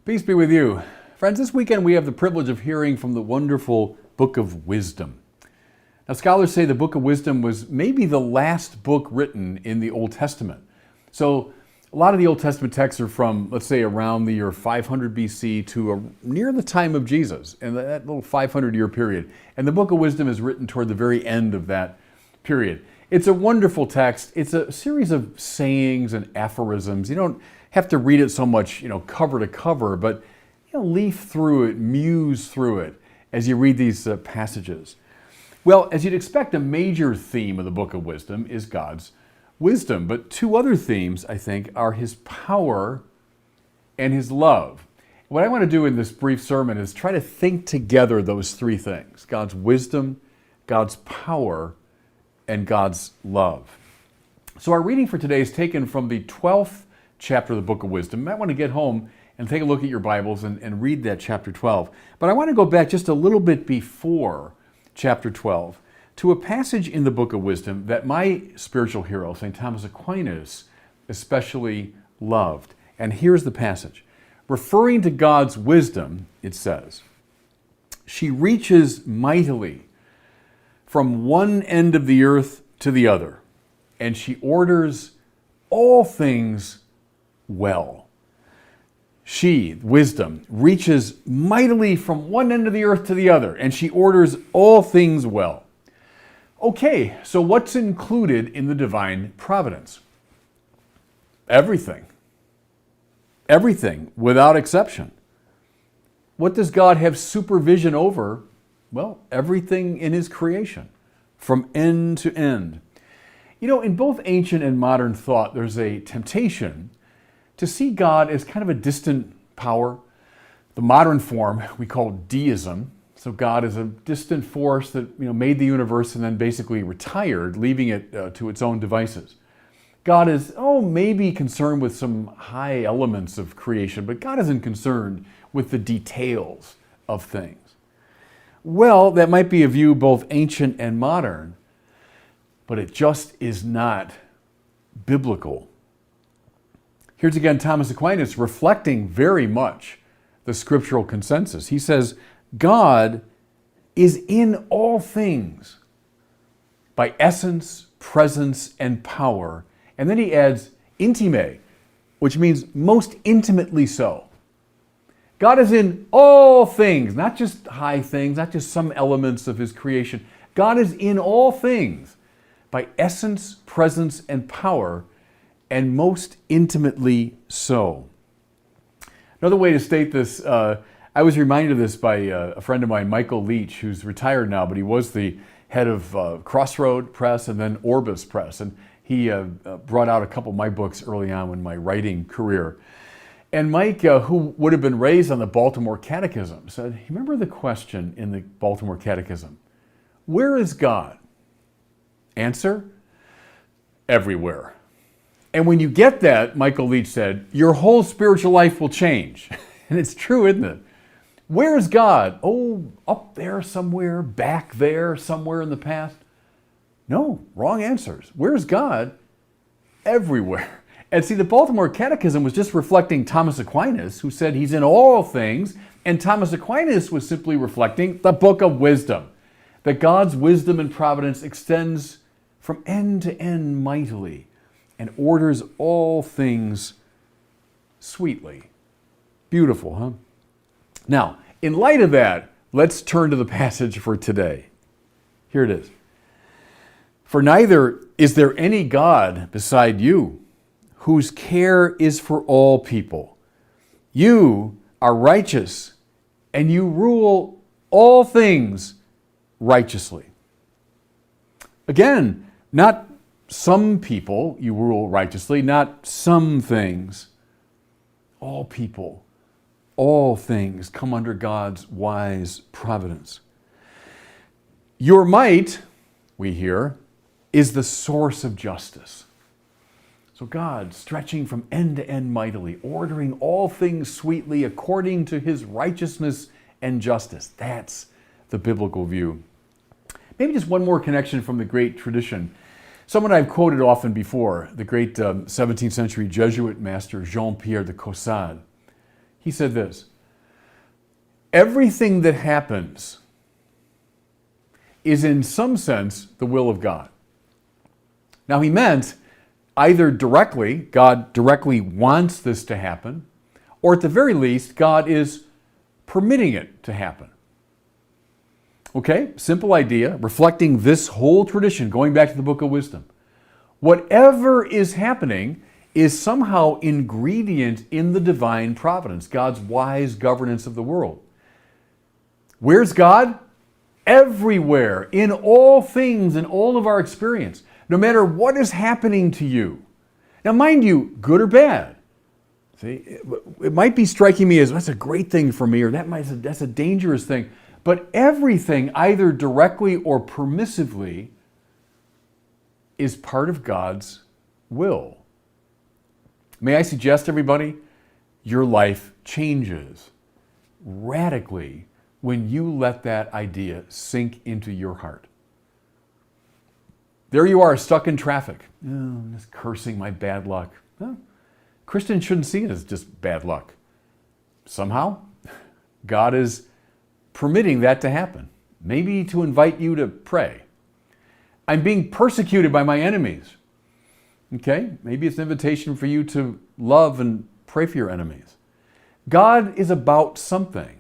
Peace be with you. Friends, this weekend we have the privilege of hearing from the wonderful Book of Wisdom. Now, scholars say the Book of Wisdom was maybe the last book written in the Old Testament. So, a lot of the Old Testament texts are from, let's say, around the year 500 BC to near the time of Jesus, and that little 500-year period. And the Book of Wisdom is written toward the very end of that period. It's a wonderful text. It's a series of sayings and aphorisms. You don't have to read it so much, cover to cover, but leaf through it, muse through it as you read these passages. Well, as you'd expect, a major theme of the Book of Wisdom is God's wisdom, but two other themes, I think, are His power and His love. What I want to do in this brief sermon is try to think together those three things: God's wisdom, God's power, and God's love. So our reading for today is taken from the 12th chapter of the Book of Wisdom. You might want to get home and take a look at your Bibles and read that chapter 12. But I want to go back just a little bit before chapter 12 to a passage in the Book of Wisdom that my spiritual hero, St. Thomas Aquinas, especially loved. And here's the passage. Referring to God's wisdom, it says, "She reaches mightily from one end of the earth to the other, and she orders all things well." She, wisdom, reaches mightily from one end of the earth to the other, and she orders all things well. Okay, so what's included in the divine providence? Everything. Everything, without exception. What does God have supervision over? Well, everything in His creation, from end to end. In both ancient and modern thought, there's a temptation to see God as kind of a distant power. The modern form we call deism. So God is a distant force that made the universe and then basically retired, leaving it to its own devices. God is, maybe concerned with some high elements of creation, but God isn't concerned with the details of things. Well, that might be a view both ancient and modern, but it just is not biblical. Here's again Thomas Aquinas reflecting very much the scriptural consensus. He says, God is in all things by essence, presence, and power. And then he adds intime, which means most intimately so. God is in all things, not just high things, not just some elements of His creation. God is in all things by essence, presence, and power, and most intimately so. Another way to state this, I was reminded of this by a friend of mine, Michael Leach, who's retired now, but he was the head of Crossroad Press and then Orbis Press. And he brought out a couple of my books early on in my writing career. And Mike, who would have been raised on the Baltimore Catechism, said, remember the question in the Baltimore Catechism, where is God? Answer, everywhere. And when you get that, Michael Leach said, your whole spiritual life will change. And it's true, isn't it? Where is God? Oh, up there somewhere, back there somewhere in the past. No, wrong answers. Where's God? Everywhere. And see, the Baltimore Catechism was just reflecting Thomas Aquinas, who said He's in all things, and Thomas Aquinas was simply reflecting the Book of Wisdom, that God's wisdom and providence extends from end to end mightily and orders all things sweetly. Beautiful, huh? Now, in light of that, let's turn to the passage for today. Here it is. For neither is there any God beside you, whose care is for all people. You are righteous, and you rule all things righteously. Again, not some people you rule righteously, not some things. All people, all things come under God's wise providence. Your might, we hear, is the source of justice. So God, stretching from end to end mightily, ordering all things sweetly according to His righteousness and justice. That's the biblical view. Maybe just one more connection from the great tradition. Someone I've quoted often before, the great 17th century Jesuit master Jean-Pierre de Caussade. He said this: everything that happens is in some sense the will of God. Now he meant either directly, God directly wants this to happen, or at the very least, God is permitting it to happen. Okay, simple idea, reflecting this whole tradition, going back to the Book of Wisdom. Whatever is happening is somehow ingredient in the divine providence, God's wise governance of the world. Where's God? Everywhere, in all things, in all of our experience, no matter what is happening to you. Now, mind you, good or bad. See, it might be striking me as, that's a great thing for me, or that's a dangerous thing. But everything, either directly or permissively, is part of God's will. May I suggest, everybody, your life changes radically when you let that idea sink into your heart. There you are, stuck in traffic. Oh, I'm just cursing my bad luck. Well, Christians shouldn't see it as just bad luck. Somehow, God is permitting that to happen. Maybe to invite you to pray. I'm being persecuted by my enemies. Okay, maybe it's an invitation for you to love and pray for your enemies. God is about something.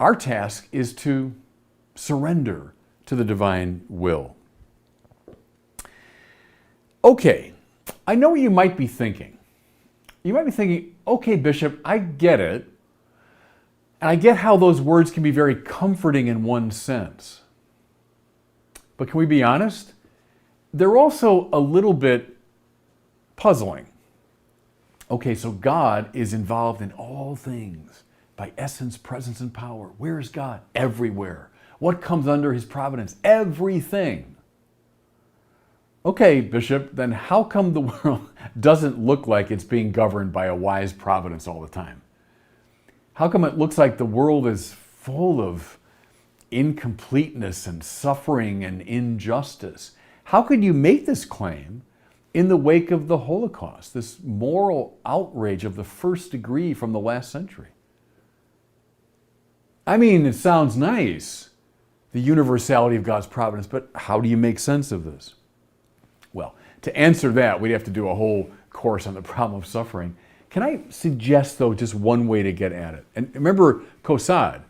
Our task is to surrender to the divine will. Okay, I know what you might be thinking. You might be thinking, okay, Bishop, I get it. And I get how those words can be very comforting in one sense. But can we be honest? They're also a little bit puzzling. Okay, so God is involved in all things by essence, presence, and power. Where is God? Everywhere. What comes under his providence? Everything. Okay, Bishop, then how come the world doesn't look like it's being governed by a wise providence all the time? How come it looks like the world is full of incompleteness and suffering and injustice? How could you make this claim in the wake of the Holocaust, this moral outrage of the first degree from the last century? I mean, it sounds nice, the universality of God's providence, but how do you make sense of this? Well, to answer that, we'd have to do a whole course on the problem of suffering. Can I suggest, though, just one way to get at it? And remember, kosad,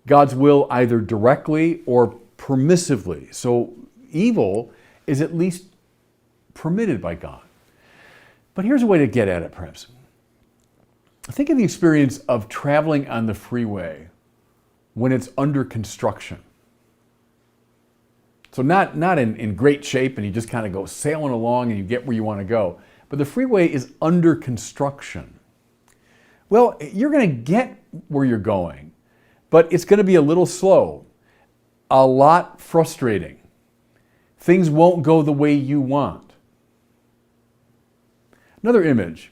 God's will either directly or permissively. So evil is at least permitted by God. But here's a way to get at it, perhaps. Think of the experience of traveling on the freeway when it's under construction. So not in great shape and you just kind of go sailing along and you get where you want to go. But the freeway is under construction. Well, you're going to get where you're going, but it's going to be a little slow, a lot frustrating. Things won't go the way you want. Another image.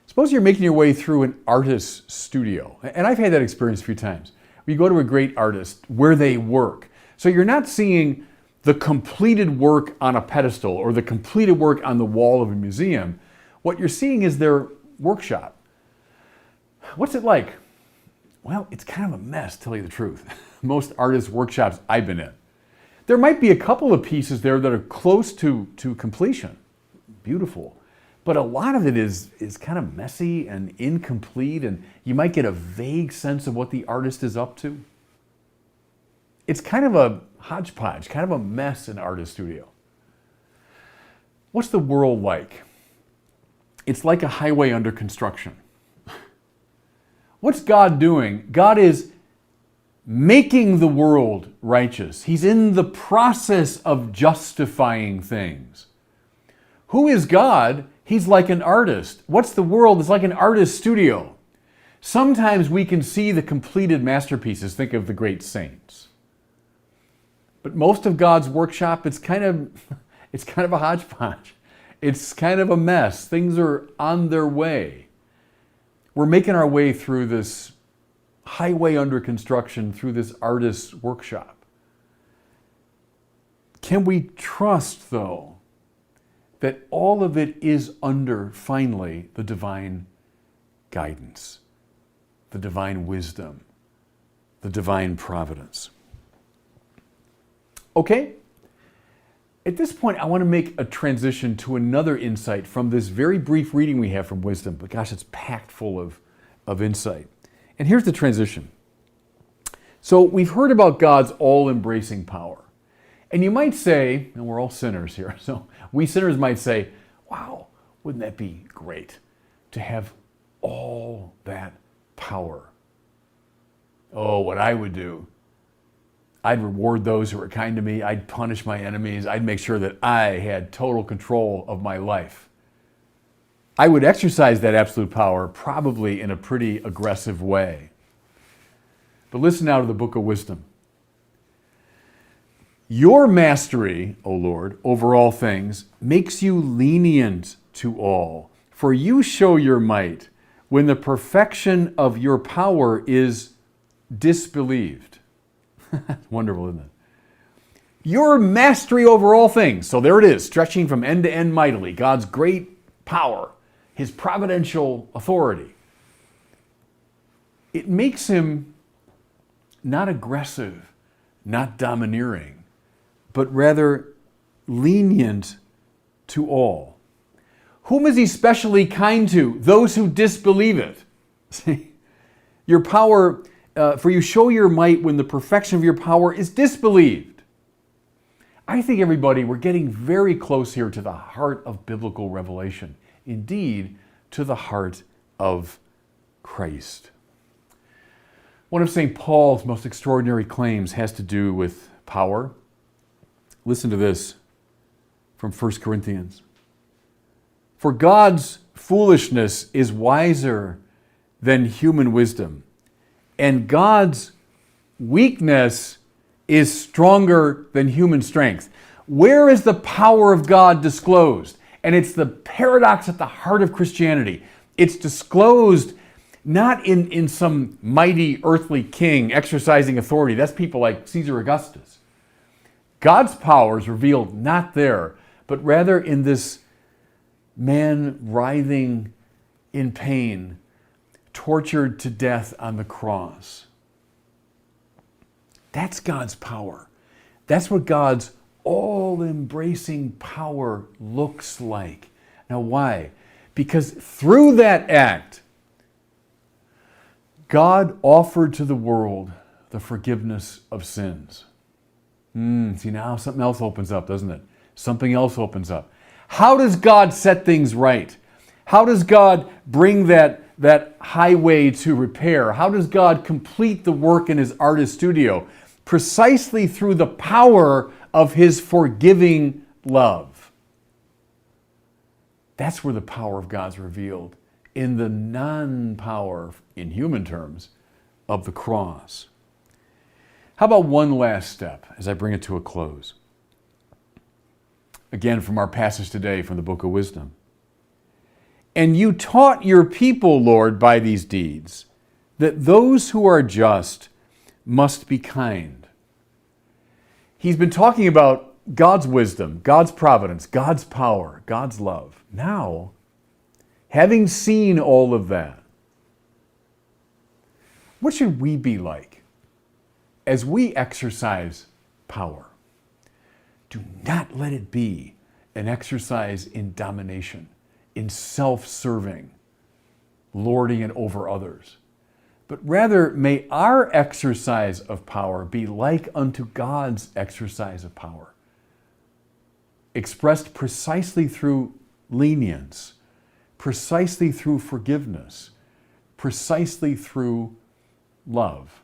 Suppose you're making your way through an artist's studio. And I've had that experience a few times. You go to a great artist where they work. So you're not seeing the completed work on a pedestal or the completed work on the wall of a museum. What you're seeing is their workshop. What's it like? Well, it's kind of a mess, to tell you the truth. Most artists' workshops I've been in. There might be a couple of pieces there that are close to completion. Beautiful. But a lot of it is kind of messy and incomplete, and you might get a vague sense of what the artist is up to. It's kind of a hodgepodge, kind of a mess in an artist studio. What's the world like? It's like a highway under construction. What's God doing? God is making the world righteous. He's in the process of justifying things. Who is God? He's like an artist. What's the world? It's like an artist studio. Sometimes we can see the completed masterpieces. Think of the great saints. But most of God's workshop, it's kind of a hodgepodge. It's kind of a mess. Things are on their way. We're making our way through this highway under construction, through this artist's workshop. Can we trust, though, that all of it is under, finally, the divine guidance, the divine wisdom, the divine providence. Okay? At this point, I want to make a transition to another insight from this very brief reading we have from wisdom. But gosh, it's packed full of insight. And here's the transition. So we've heard about God's all-embracing power. And you might say, and we're all sinners here, so we sinners might say, wow, wouldn't that be great to have all that power? Oh, what I would do. I'd reward those who are kind to me. I'd punish my enemies. I'd make sure that I had total control of my life. I would exercise that absolute power probably in a pretty aggressive way. But listen now to the book of wisdom. Your mastery, O Lord, over all things, makes you lenient to all. For you show your might when the perfection of your power is disbelieved. Wonderful, isn't it? Your mastery over all things. So there it is, stretching from end to end mightily. God's great power, his providential authority. It makes him not aggressive, not domineering, but rather lenient to all. Whom is he specially kind to? Those who disbelieve it. See, your power, for you show your might when the perfection of your power is disbelieved. I think, everybody, we're getting very close here to the heart of biblical revelation. Indeed, to the heart of Christ. One of St. Paul's most extraordinary claims has to do with power. Listen to this from 1 Corinthians. For God's foolishness is wiser than human wisdom, and God's weakness is stronger than human strength. Where is the power of God disclosed? And it's the paradox at the heart of Christianity. It's disclosed not in some mighty earthly king exercising authority. That's people like Caesar Augustus. God's power is revealed not there, but rather in this man writhing in pain, tortured to death on the cross. That's God's power. That's what God's all-embracing power looks like. Now, why? Because through that act, God offered to the world the forgiveness of sins. See, now something else opens up, doesn't it? Something else opens up. How does God set things right? How does God bring that highway to repair? How does God complete the work in his artist studio? Precisely through the power of his forgiving love. That's where the power of God's revealed, in the non-power, in human terms, of the cross. How about one last step as I bring it to a close? Again, from our passage today from the book of Wisdom. And you taught your people, Lord, by these deeds, that those who are just must be kind. He's been talking about God's wisdom, God's providence, God's power, God's love. Now, having seen all of that, what should we be like as we exercise power? Do not let it be an exercise in domination, in self-serving, lording it over others. But rather, may our exercise of power be like unto God's exercise of power, expressed precisely through lenience, precisely through forgiveness, precisely through love.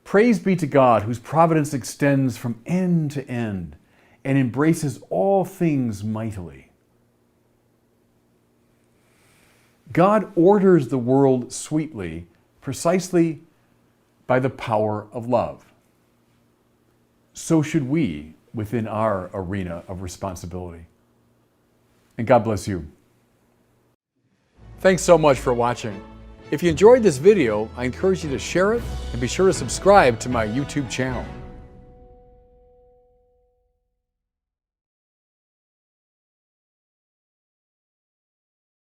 Praise be to God, whose providence extends from end to end and embraces all things mightily. God orders the world sweetly, precisely by the power of love. So should we within our arena of responsibility. And God bless you. Thanks so much for watching. If you enjoyed this video, I encourage you to share it and be sure to subscribe to my YouTube channel.